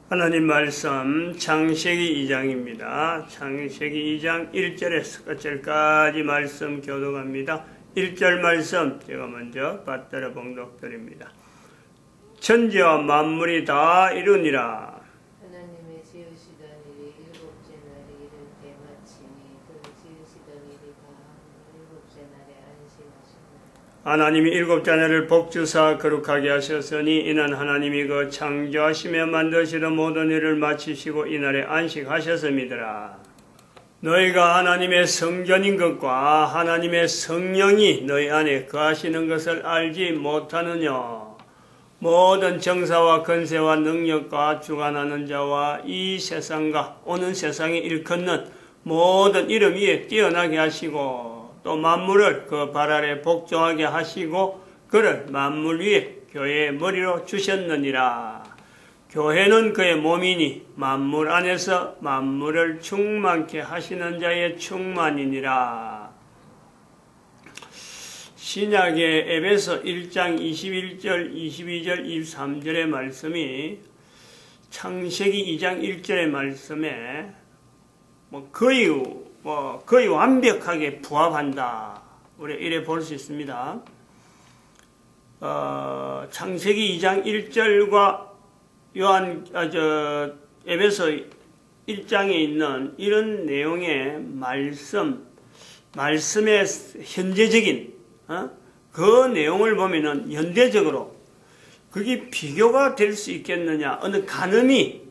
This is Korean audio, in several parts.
하나님 말씀 창세기 2장입니다. 창세기 2장 1절에서 끝절까지 말씀 교독합니다. 1절 말씀 제가 먼저 받들어 봉독드립니다. 천지와 만물이 다 이루니라. 하나님의 지으시던 일이 일곱째 날에 이를 때 마치니 그 지으시던 일이 다하며 일곱째 날에 안식하시니라. 하나님이 일곱째 날을 복주사 거룩하게 하셨으니 이는 하나님이 그 창조하시며 만드시던 모든 일을 마치시고 이날에 안식하셨음이더라. 너희가 하나님의 성전인 것과 하나님의 성령이 너희 안에 거하시는 것을 알지 못하느냐. 모든 정사와 권세와 능력과 주관하는 자와 이 세상과 오는 세상에 일컫는 모든 이름 위에 뛰어나게 하시고 또 만물을 그 발 아래 복종하게 하시고 그를 만물 위에 교회의 머리로 주셨느니라. 교회는 그의 몸이니 만물 안에서 만물을 충만케 하시는 자의 충만이니라. 신약의 에베소 1장 21절, 22절, 23절의 말씀이 창세기 2장 1절의 말씀에 거의 완벽하게 부합한다. 우리 이래 볼 수 있습니다. 창세기 2장 1절과 에베소 1장에 있는 이런 내용의 말씀의 현재적인 그 내용을 보면은 연대적으로 그게 비교가 될 수 있겠느냐, 어느 간음이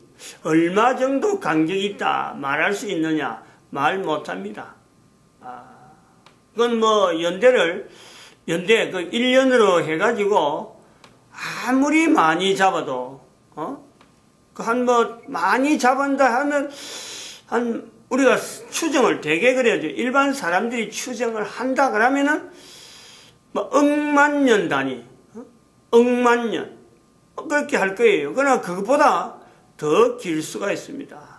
얼마 정도 간격이 있다 말할 수 있느냐 말 못합니다. 그건 연대 그 1년으로 해가지고 아무리 많이 잡아도 많이 잡은다 하면 우리가 추정을 되게 그래야죠. 일반 사람들이 추정을 한다 그러면은 억만 년 단위, 억만 년 그렇게 할 거예요. 그러나 그것보다 더 길 수가 있습니다.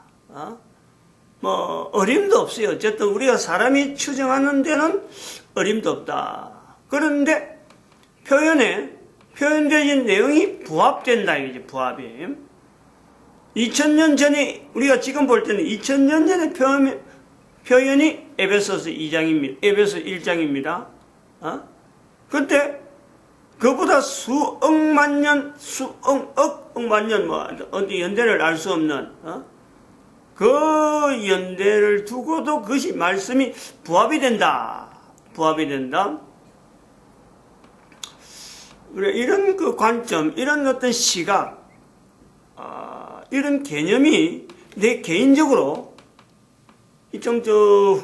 어림도 없어요. 어쨌든 우리가 사람이 추정하는 데는 어림도 없다. 그런데 표현되진 내용이 부합된다 이거지. 부합이 2000년 전에 우리가 지금 볼 때는 2000년 전의 표현이 에베소 2장입니다. 에베소 1장입니다. 그때 그보다 수억만 년, 억만 년 어디 연대를 알 수 없는 그 연대를 두고도 그것이 말씀이 부합이 된다. 이런 그 관점, 이런 어떤 시각, 이런 개념이 내 개인적으로 좀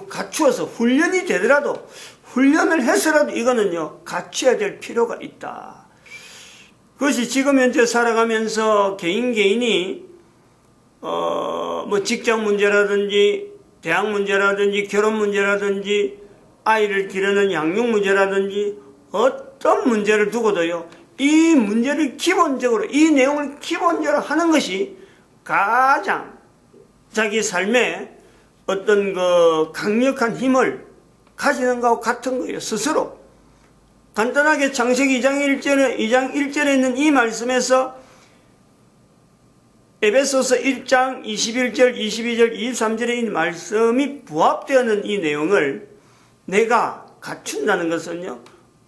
갖추어서 훈련이 되더라도 훈련을 해서라도 이거는요 갖춰야 될 필요가 있다. 그것이 지금 현재 살아가면서 개인이 직장 문제라든지 대학 문제라든지 결혼 문제라든지 아이를 기르는 양육 문제라든지 어떤 문제를 두고도요 이 문제를 기본적으로 이 내용을 기본적으로 하는 것이 가장 자기 삶에 어떤 그 강력한 힘을 가지는 것과 같은 거예요. 스스로 간단하게 창세기 2장 1절에 있는 이 말씀에서 에베소서 1장 21절, 22절, 23절에 있는 말씀이 부합되는 이 내용을 내가 갖춘다는 것은요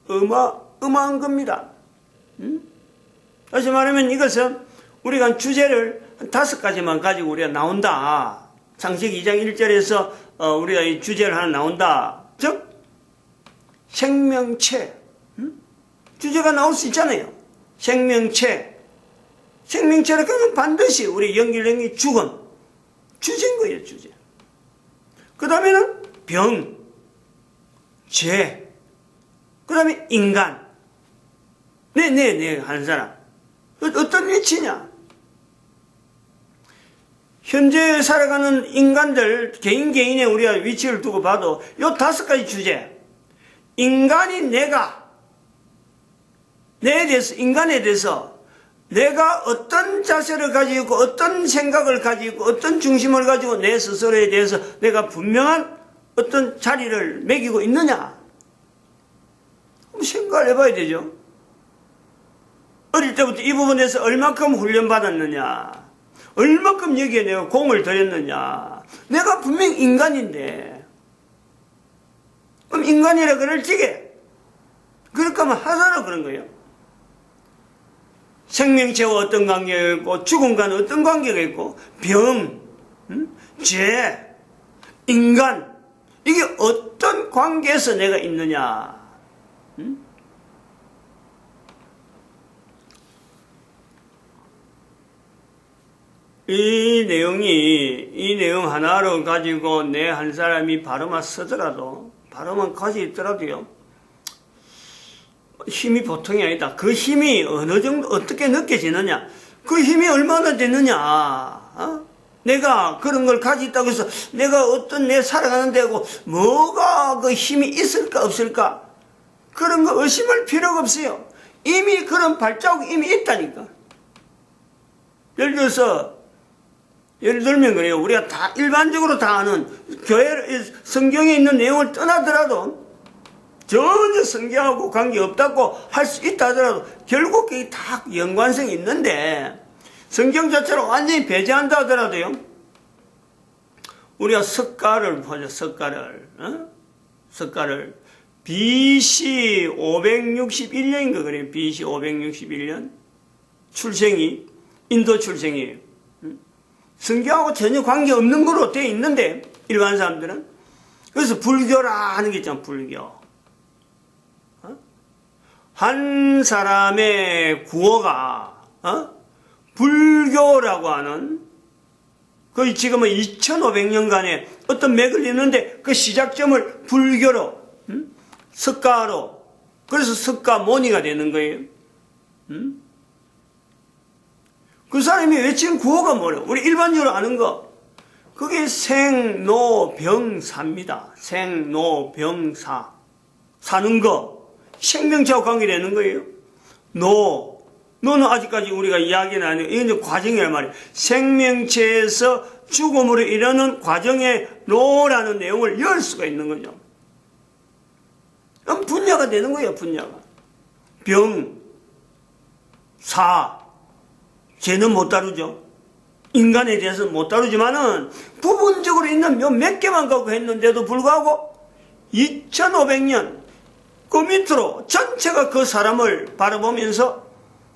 어마어마한 겁니다. 다시 말하면 이것은 우리가 주제를 한 5가지만 가지고 우리가 나온다. 창세기 2장 1절에서 우리가 이 주제를 하나 나온다. 즉 생명체 주제가 나올 수 있잖아요. 생명체라고 하면 반드시 우리 연결된 죽음 주제인 거예요. 주제. 그 다음에는 병, 죄, 그 다음에 인간. 네 하는 사람 어떤 위치냐. 현재 살아가는 인간들 개인의 우리가 위치를 두고 봐도 이 5가지 주제, 인간이 인간에 대해서 내가 어떤 자세를 가지고 있고 어떤 생각을 가지고 있고 어떤 중심을 가지고 내 스스로에 대해서 내가 분명한 어떤 자리를 매기고 있느냐 한번 생각을 해봐야 되죠. 어릴 때부터 이 부분에서 얼마큼 훈련받았느냐, 얼마큼 여기에 내가 공을 들였느냐. 내가 분명 인간인데. 그럼 인간이라 그럴 적에 그렇게 하면 하자라 그런 거예요. 생명체와 어떤 관계가 있고 죽음과는 어떤 관계가 있고 병, 죄, 인간 이게 어떤 관계에서 내가 있느냐. 이 내용 하나로 가지고 내 한 사람이 바로만 쓰더라도, 바로만 가지고 있더라도요, 힘이 보통이 아니다. 그 힘이 어느 정도, 어떻게 느껴지느냐? 그 힘이 얼마나 되느냐? 내가 그런 걸 가지고 있다고 해서 내가 어떤 내 살아가는 데고 뭐가 그 힘이 있을까, 없을까? 그런 거 의심할 필요가 없어요. 이미 그런 발자국이 이미 있다니까. 예를 들면 그래요. 우리가 다 일반적으로 다 아는 성경에 있는 내용을 떠나더라도 전혀 성경하고 관계없다고 할 수 있다 하더라도 결국 그게 다 연관성이 있는데 성경 자체를 완전히 배제한다 하더라도요. 우리가 석가를 보죠. 석가를 BC 561년인가 그래요. BC 561년 출생이 인도 출생이에요. 성경하고 전혀 관계없는 거로 되어 있는데 일반 사람들은 그래서 불교라 하는 게 있잖아. 불교. 한 사람의 구호가 불교라고 하는 거의 지금은 2500년간의 어떤 맥을 잇는데 그 시작점을 불교로 석가로 그래서 석가모니가 되는 거예요. 그 사람이 외친 구호가 뭐래요? 우리 일반적으로 아는 거 그게 생로병사입니다. 생로병사 사는 거 생명체와 관계되는 거예요. 노는 아직까지 우리가 이야기는 안 해요. 이건 이제 과정이란 말이에요. 생명체에서 죽음으로 이르는 과정에 노라는 내용을 열 수가 있는 거죠. 그럼 분야가 되는 거예요. 분야가. 병, 사, 쟤는 못 다루죠. 인간에 대해서는 못 다루지만은 부분적으로 있는 몇 개만 갖고 했는데도 불구하고 2500년 그 밑으로 전체가 그 사람을 바라보면서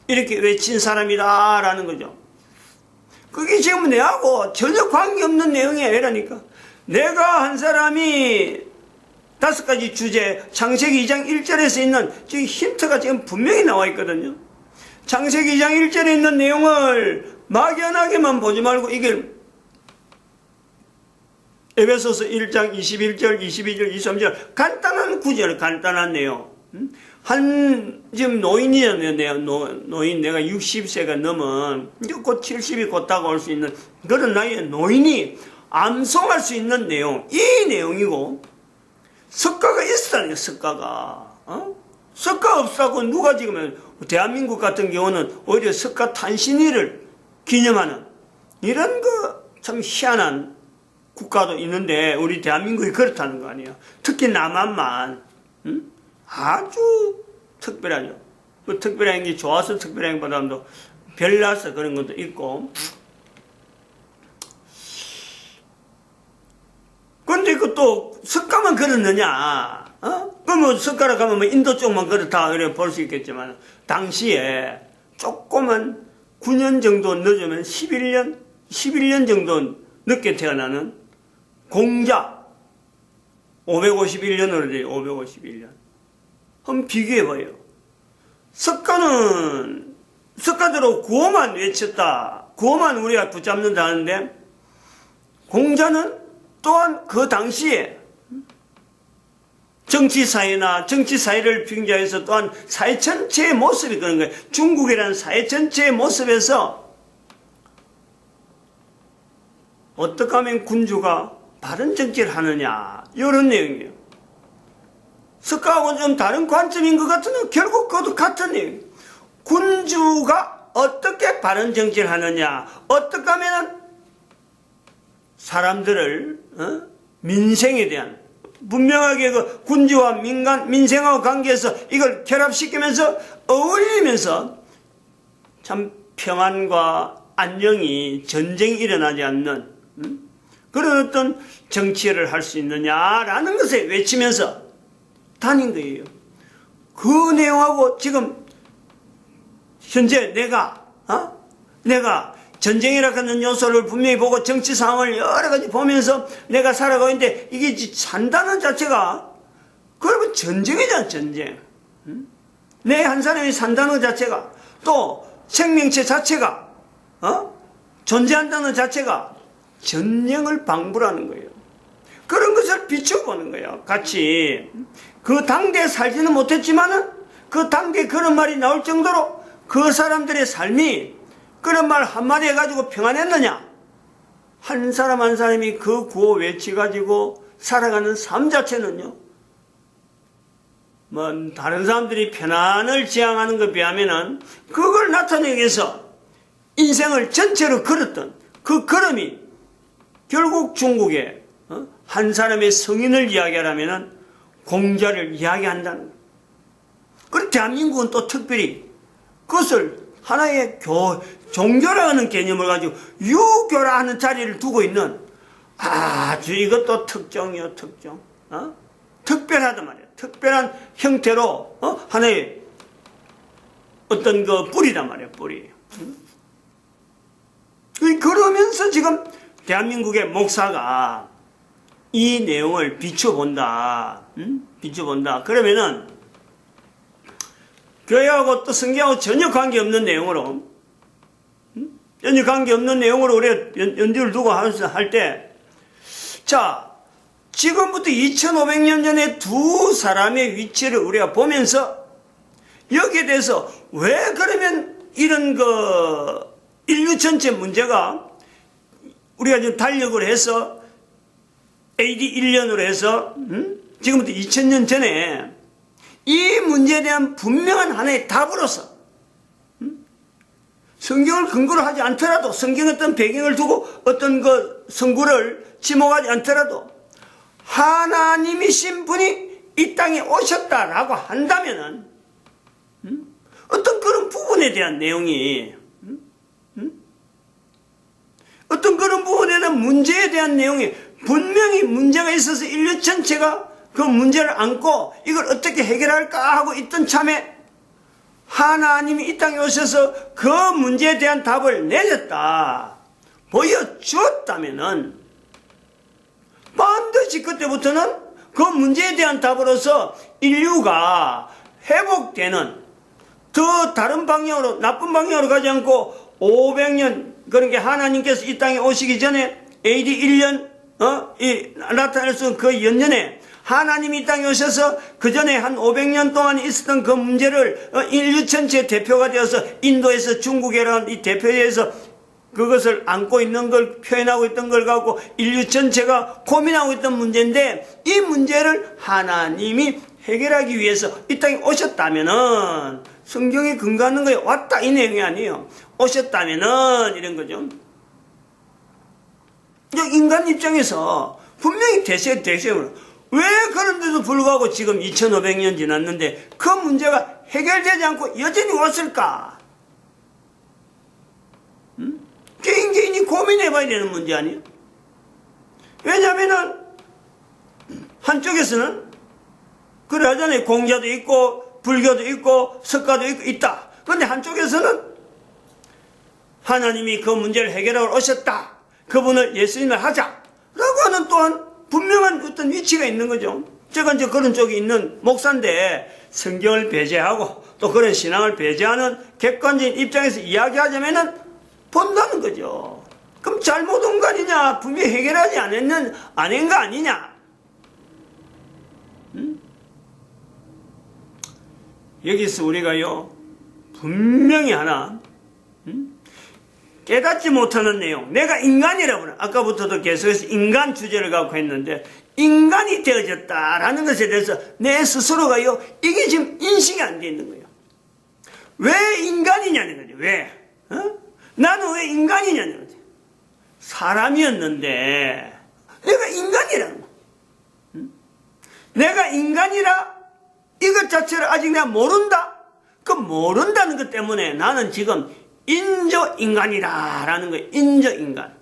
이렇게 외친 사람이다라는 거죠. 그게 지금 내하고 전혀 관계없는 내용이 아니라니까. 내가 한 사람이 5가지 주제 창세기 2장 1절에서 있는 지금 힌트가 지금 분명히 나와 있거든요. 창세기 2장 1절에 있는 내용을 막연하게만 보지 말고 이게 에베소서 1장 21절, 22절, 23절 간단한 구절, 간단한 내용. 지금 노인이었네요. 노인 내가 60세가 넘은 이제 곧 70이 곧 다가올 수 있는 그런 나이에 노인이 암송할 수 있는 내용. 이 내용이고 석가가 있었다니까. 석가가. 석가 없다고 누가 지금 대한민국 같은 경우는 오히려 석가 탄신일을 기념하는 이런 거 참 희한한 국가도 있는데 우리 대한민국이 그렇다는 거 아니에요. 특히 남한만 아주 특별하죠. 그 특별한 게 좋아서 특별한 것보다도 별나서 그런 것도 있고. 그런데 그 또 석가만 그렇느냐? 그러면 석가라 가면 뭐 인도 쪽만 그렇다 그래 볼 수 있겠지만 당시에 조금은 9년 정도 늦으면 11년 정도 늦게 태어나는 공자 551년으로 돼요. 551년. 한번 비교해봐요. 석가대로 구호만 외쳤다. 구호만 우리가 붙잡는다 하는데 공자는 또한 그 당시에 정치사회나 정치사회를 빙자해서 또한 사회 전체의 모습이 그런 거예요. 중국이라는 사회 전체의 모습에서 어떻게 하면 군주가 바른 정치를 하느냐 이런 내용이에요. 석가하고는 좀 다른 관점인 것 같은데 결국 그것도 같은 내용이에요. 군주가 어떻게 바른 정치를 하느냐, 어떻게 하면 사람들을 민생에 대한 분명하게 그 군주와 민생하고 관계에서 이걸 결합시키면서 어울리면서 참 평안과 안녕이, 전쟁이 일어나지 않는 그런 어떤 정치를 할 수 있느냐라는 것에 외치면서 다닌 거예요. 그 내용하고 지금 현재 내가 전쟁이라 하는 요소를 분명히 보고 정치 상황을 여러 가지 보면서 내가 살아가고 있는데 이게 산다는 자체가 그러면 전쟁이잖아, 전쟁. 내 한 사람이 산다는 것 자체가 또 생명체 자체가 존재한다는 자체가 전쟁을 방불하는 거예요. 그런 것을 비춰보는 거예요. 같이 그 당대에 살지는 못했지만은 그 당대에 그런 말이 나올 정도로 그 사람들의 삶이 그런 말 한마디 해가지고 평안했느냐? 한 사람 한 사람이 그 구호 외치가지고 살아가는 삶 자체는요, 뭐 다른 사람들이 편안을 지향하는 것에 비하면은 그걸 나타내기 위해서 인생을 전체로 걸었던 그 걸음이 결국 중국의 한 사람의 성인을 이야기하려면은 공자를 이야기한다는 거예요. 그리고 대한민국은 또 특별히 그것을 하나의 종교라는 개념을 가지고 유교라는 자리를 두고 있는 아주 이것도 특정이요, 특정. 특별하단 말이야. 특별한 형태로 하나의 어떤 그 뿌리단 말이야, 뿌리. 그러면서 지금 대한민국의 목사가 이 내용을 비춰본다. 비춰본다. 그러면은 교회하고 또 성경하고 전혀 관계없는 내용으로 전혀 관계없는 내용으로 우리가 연주를 두고 할 때, 자, 지금부터 2500년 전에 두 사람의 위치를 우리가 보면서 여기에 대해서 왜 그러면 이런 인류 전체 문제가 우리가 지금 달력을 해서 AD 1년으로 해서 지금부터 2000년 전에 이 문제에 대한 분명한 하나의 답으로서 성경을 근거로 하지 않더라도 성경의 어떤 배경을 두고 어떤 성구를 지목하지 않더라도 하나님이신 분이 이 땅에 오셨다라고 한다면은 어떤 그런 부분에 대한 내용이 어떤 그런 부분에 대한 문제에 대한 내용이 분명히 문제가 있어서 인류 전체가 그 문제를 안고 이걸 어떻게 해결할까 하고 있던 참에 하나님이 이 땅에 오셔서 그 문제에 대한 답을 내렸다, 보여주었다면은 반드시 그때부터는 그 문제에 대한 답으로서 인류가 회복되는 더 다른 방향으로, 나쁜 방향으로 가지 않고 500년, 그런 게 하나님께서 이 땅에 오시기 전에 AD 1년 나타날 수 있는 그 연년에 하나님이 이 땅에 오셔서 그 전에 한 500년 동안 있었던 그 문제를 인류 전체의 대표가 되어서 인도에서 중국이라는 이 대표에서 그것을 안고 있는 걸 표현하고 있던 걸 갖고 인류 전체가 고민하고 있던 문제인데, 이 문제를 하나님이 해결하기 위해서 이 땅에 오셨다면은 성경에 근거하는 거에 왔다 이 내용이 아니에요. 오셨다면은 이런 거죠. 인간 입장에서 분명히 대세로 왜 그런데도 불구하고 지금 2500년 지났는데 그 문제가 해결되지 않고 여전히 왔을까? 개인이 고민해봐야 되는 문제 아니에요? 왜냐면은 한쪽에서는 그래 하잖아요. 공자도 있고 불교도 있고 석가도 있다. 그런데 한쪽에서는 하나님이 그 문제를 해결하러 오셨다, 그분을 예수님을 하자 라고 하는 또한 분명한 어떤 위치가 있는 거죠. 제가 이제 그런 쪽에 있는 목사인데 성경을 배제하고 또 그런 신앙을 배제하는 객관적인 입장에서 이야기하자면은 본다는 거죠. 그럼 잘못 온 거 아니냐? 분명히 해결하지 않은 거 아니냐? 여기서 우리가요, 분명히 하나 깨닫지 못하는 내용, 내가 인간이라고 그래. 아까부터도 계속해서 인간 주제를 갖고 했는데 인간이 되어졌다라는 것에 대해서 내 스스로가요, 이게 지금 인식이 안 돼 있는 거예요. 왜 인간이냐는 거죠. 왜? 나는 왜 인간이냐는 거죠. 사람이었는데 내가 인간이라는 거야. 내가 인간이라 이것 자체를 아직 내가 모른다? 그 모른다는 것 때문에 나는 지금 인조인간이다라는 거예요. 인조인간.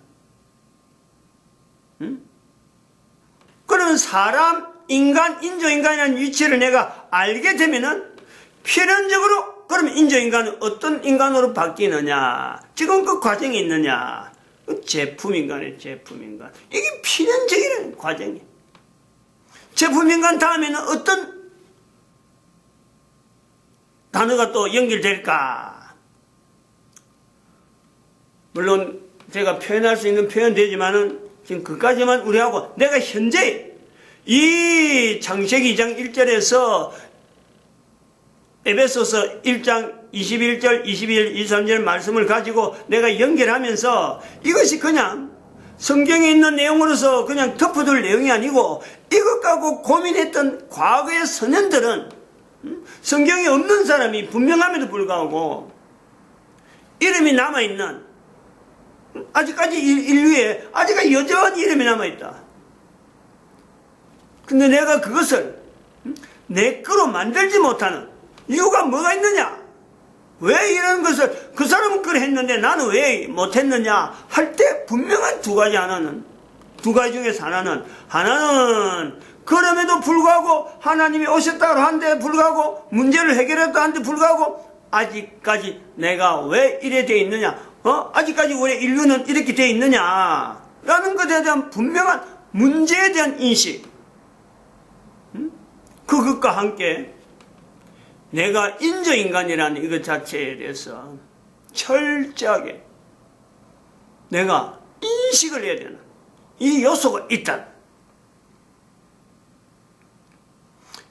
그러면 사람, 인간, 인조인간이라는 위치를 내가 알게 되면은 필연적으로 그러면 인조인간은 어떤 인간으로 바뀌느냐? 지금 그 과정이 있느냐? 제품인간이에요. 제품인간. 이게 필연적인 과정이에요. 제품인간 다음에는 어떤 단어가 또 연결될까? 물론 제가 표현할 수 있는 표현 되지만은 지금 그까지만 우리하고 내가 현재 이 창세기 2장 1절에서 에베소서 1장 21절, 22절, 23절 말씀을 가지고 내가 연결하면서 이것이 그냥 성경에 있는 내용으로서 그냥 덮어둘 내용이 아니고 이것 갖고 고민했던 과거의 선현들은 성경에 없는 사람이 분명함에도 불구하고 이름이 남아있는 아직까지 인류에 아직까지 여전히 이름이 남아있다. 근데 내가 그것을 내 거로 만들지 못하는 이유가 뭐가 있느냐? 왜 이런 것을 그 사람은 그래 했는데 나는 왜 못했느냐 할 때 분명한 두 가지 두 가지 중에서 하나는 그럼에도 불구하고 하나님이 오셨다고 한데 불구하고 문제를 해결했다 한데 불구하고 아직까지 내가 왜 이래 돼 있느냐? 아직까지 왜 인류는 이렇게 돼 있느냐? 라는 것에 대한 분명한 문제에 대한 인식. 그것과 함께 내가 인조인간이라는 이것 자체에 대해서 철저하게 내가 인식을 해야 되는 이 요소가 있다.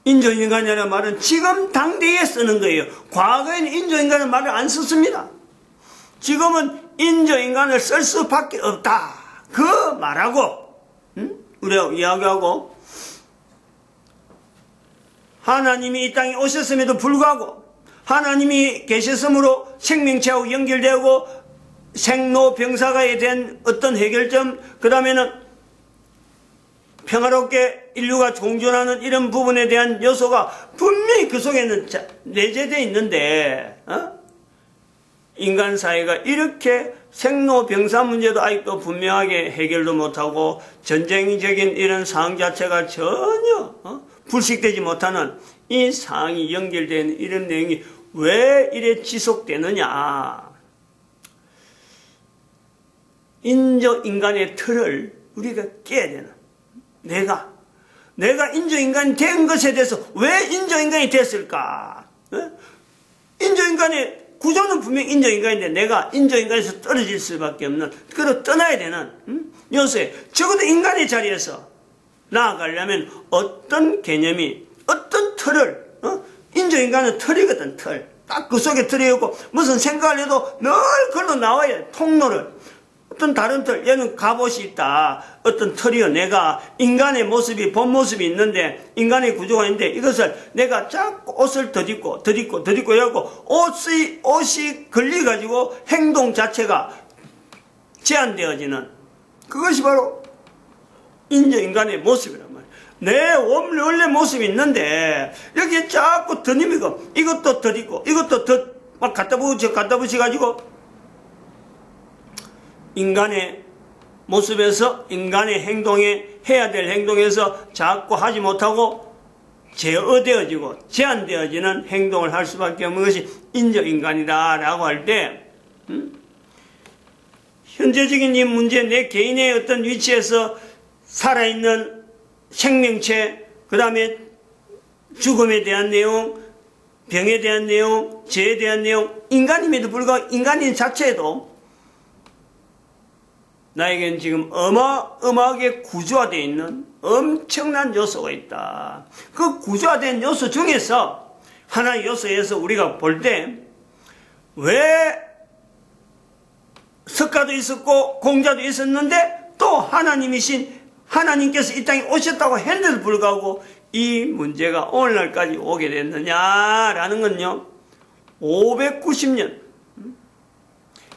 인조인간이라는 말은 지금 당대에 쓰는 거예요. 과거에는 인조인간이라는 말을 안 썼습니다. 지금은 인조인간을 쓸 수밖에 없다. 그 말하고 우리가 이야기하고 하나님이 이 땅에 오셨음에도 불구하고 하나님이 계셨으므로 생명체하고 연결되고 생로병사가에 대한 어떤 해결점, 그 다음에는 평화롭게 인류가 공존하는 이런 부분에 대한 요소가 분명히 그 속에는 내재되어 있는데 인간 사회가 이렇게 생로병사 문제도 아직도 분명하게 해결도 못하고 전쟁적인 이런 상황 자체가 전혀 불식되지 못하는 이 상황이 연결되는 이런 내용이 왜 이래 지속되느냐. 인조인간의 틀을 우리가 깨야 되는 내가 인조인간이 된 것에 대해서 왜 인조인간이 됐을까? 인조인간의 구조는 분명히 인조인간인데 내가 인조인간에서 떨어질 수밖에 없는 그걸 떠나야 되는 요소에 적어도 인간의 자리에서 나아가려면 어떤 개념이 어떤 틀을 인조인간은 틀이거든. 틀. 딱 그 속에 틀이 있고 무슨 생각을 해도 늘 걸로 나와야 통로를 어떤 다른 틀, 얘는 갑옷이 있다. 어떤 틀이요. 내가 인간의 모습이, 본 모습이 있는데, 인간의 구조가 있는데, 이것을 내가 자꾸 옷을 덧입고 해갖고, 옷이 걸려가지고 행동 자체가 제한되어지는, 그것이 바로 인조인간의 모습이란 말이야. 내 원래 모습이 있는데, 여기에 자꾸 덧입고, 이것도 덧입고, 이것도 막 갖다 붙여가지고, 인간의 모습에서 인간의 행동에 해야 될 행동에서 자꾸 하지 못하고 제어되어지고 제한되어지는 행동을 할 수밖에 없는 것이 인조인간이다라고 할 때 현재적인 이 문제 내 개인의 어떤 위치에서 살아있는 생명체 그 다음에 죽음에 대한 내용 병에 대한 내용 죄에 대한 내용 인간임에도 불구하고 인간인 자체에도 나에겐 지금 어마어마하게 구조화되어 있는 엄청난 요소가 있다. 그 구조화된 요소 중에서 하나의 요소에서 우리가 볼 때 왜 석가도 있었고 공자도 있었는데 또 하나님께서 이 땅에 오셨다고 했는데도 불구하고 이 문제가 오늘날까지 오게 됐느냐라는 건요. 590년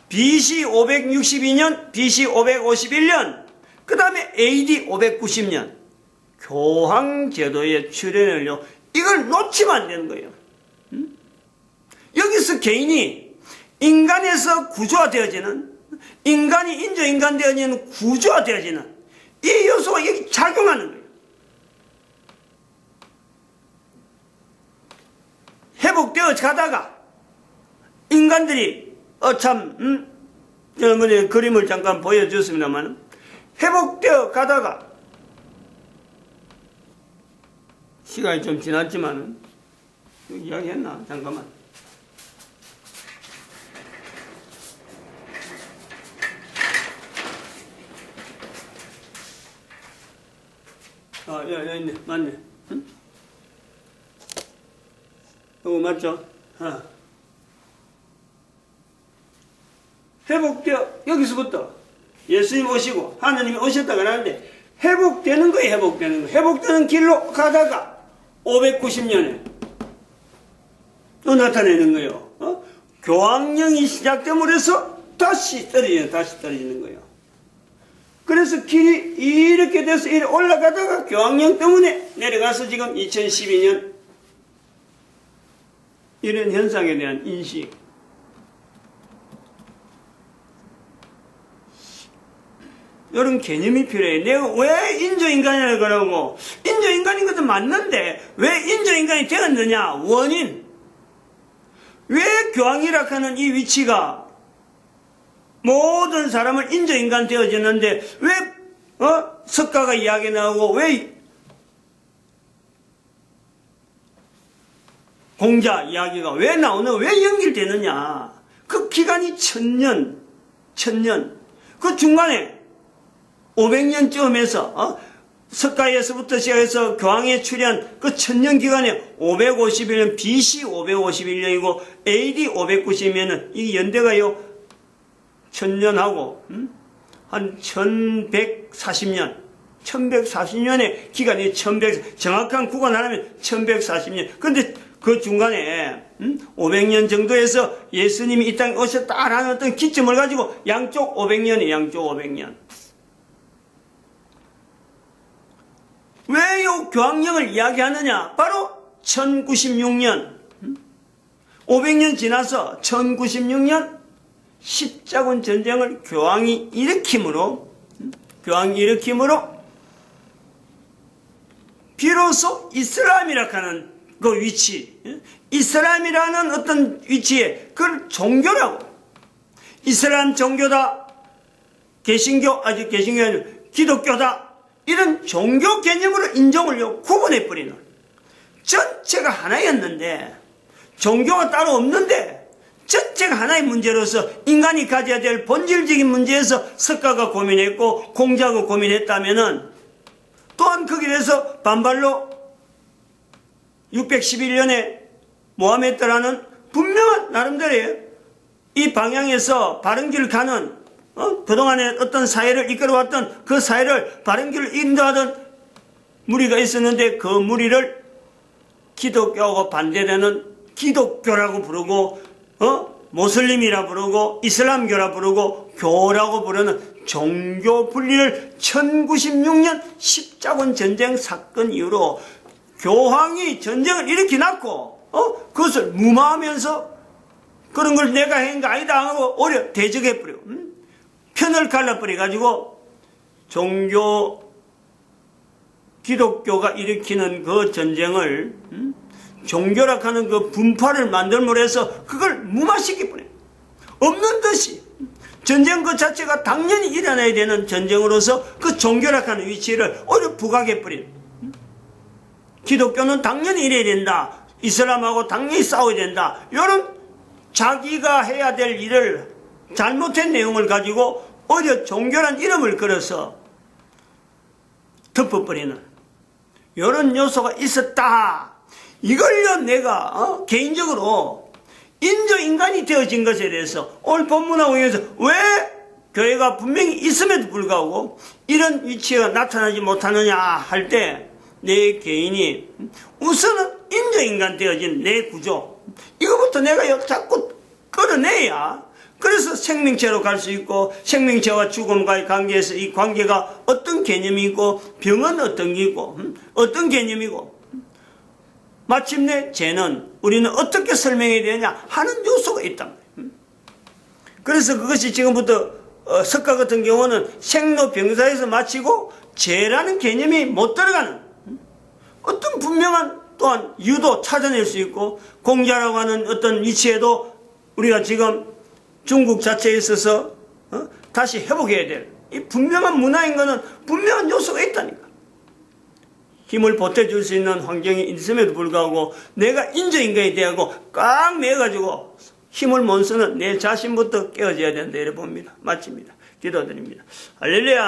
BC 562년, BC 551년, 그 다음에 AD 590년, 교황제도의 출현을요, 이걸 놓치면 안 되는 거예요. 여기서 개인이 인간에서 구조화되어지는, 인간이 인조인간 되어지는 구조화되어지는 이 요소가 여기 작용하는 거예요. 회복되어 가다가 인간들이 그림을 잠깐 보여줬습니다만, 회복되어 가다가 시간이 좀 지났지만은 이야기했나? 잠깐만. 야, 있네. 맞네. 응? 이거 맞죠? 회복되어, 여기서부터 예수님 오시고 하나님이 오셨다 그러는데, 회복되는 거예요, 회복되는 거. 회복되는 길로 가다가 590년에 또 나타내는 거예요. 교황령이 시작됨으로 해서 다시 떨어지는 거예요. 그래서 길이 이렇게 돼서 이렇게 올라가다가 교황령 때문에 내려가서 지금 2012년 이런 현상에 대한 인식. 이런 개념이 필요해. 내가 왜 인조인간이라고 그러고, 인조인간인 것도 맞는데 왜 인조인간이 되었느냐? 원인. 왜 교황이라 하는 이 위치가 모든 사람을 인조인간 되어지는데 왜 석가가 이야기 나오고 왜 공자 이야기가 왜 나오는, 왜 연결되느냐? 그 기간이 1000년. 그 중간에 500년쯤에서 석가에서부터 시작해서 교황에 출현 그 1000년 기간에 551년, BC 551년이고 AD 590년은 이 연대가요 1000년하고 한 1140년 1140년의 기간이 정확한 구간 하나면 1140년. 근데 그 중간에 500년 정도에서 예수님이 이 땅에 오셨다라는 어떤 기점을 가지고 양쪽 500년이에요. 양쪽 500년. 왜 이 교황령을 이야기하느냐? 바로 1096년 500년 지나서 1096년 십자군 전쟁을 교황이 일으킴으로 비로소 이슬람이라 하는 그 위치, 이슬람이라는 어떤 위치에 그걸 종교라고, 이슬람 종교다, 개신교, 아직 개신교 아니고 기독교다, 이런 종교 개념으로 인종을 구분해버리는, 전체가 하나였는데, 종교가 따로 없는데 전체가 하나의 문제로서 인간이 가져야 될 본질적인 문제에서 석가가 고민했고 공자가 고민했다면은, 또한 거기에 대해서 반발로 611년에 모하메드라는 분명한 나름대로의 이 방향에서 바른 길을 가는, 그동안에 어떤 사회를 이끌어왔던 그 사회를 바른 길을 인도하던 무리가 있었는데, 그 무리를 기독교하고 반대되는 기독교라고 부르고, 모슬림이라 부르고, 이슬람교라 부르고, 교라고 부르는 종교 분리를 1096년 십자군 전쟁 사건 이후로 교황이 전쟁을 일으켜놨고, 그것을 무마하면서 그런 걸 내가 한 거 아니다 하고 오히려 대적해버려. 편을 갈라버려가지고 종교, 기독교가 일으키는 그 전쟁을, 종교라 하는 그 분파를 만들므로 해서 그걸 무마시켜버려. 없는 듯이. 전쟁 그 자체가 당연히 일어나야 되는 전쟁으로서 그 종교라 하는 위치를 오히려 부각해버려. 기독교는 당연히 이래야 된다. 이슬람하고 당연히 싸워야 된다. 이런 자기가 해야 될 일을 잘못된 내용을 가지고 오히려 종교란 이름을 걸어서 덮어버리는 이런 요소가 있었다. 이걸요 내가 개인적으로 인조인간이 되어진 것에 대해서 오늘 본문하고 인해서 왜 교회가 분명히 있음에도 불구하고 이런 위치가 나타나지 못하느냐 할 때, 내 개인이 우선은 인조인간 되어진 내 구조, 이거부터 내가 자꾸 끌어내야, 그래서 생명체로 갈 수 있고, 생명체와 죽음과의 관계에서 이 관계가 어떤 개념이고, 병은 어떤 게고, 어떤 개념이고, 마침내 죄는 우리는 어떻게 설명해야 되냐 하는 요소가 있단 말이에요. 그래서 그것이 지금부터 석가 같은 경우는 생로병사에서 마치고 죄라는 개념이 못 들어가는 어떤 분명한 또한 유도 찾아낼 수 있고 공자라고 하는 어떤 위치에도 우리가 지금 중국 자체에 있어서 다시 회복해야 될 이 분명한 문화인 것은 분명한 요소가 있다니까. 힘을 보태줄 수 있는 환경이 있음에도 불구하고 내가 인조인간이 되고 꽉 매가지고 힘을 못 쓰는 내 자신부터 깨어져야 된다 이래 봅니다. 마칩니다. 기도드립니다. 할렐루야.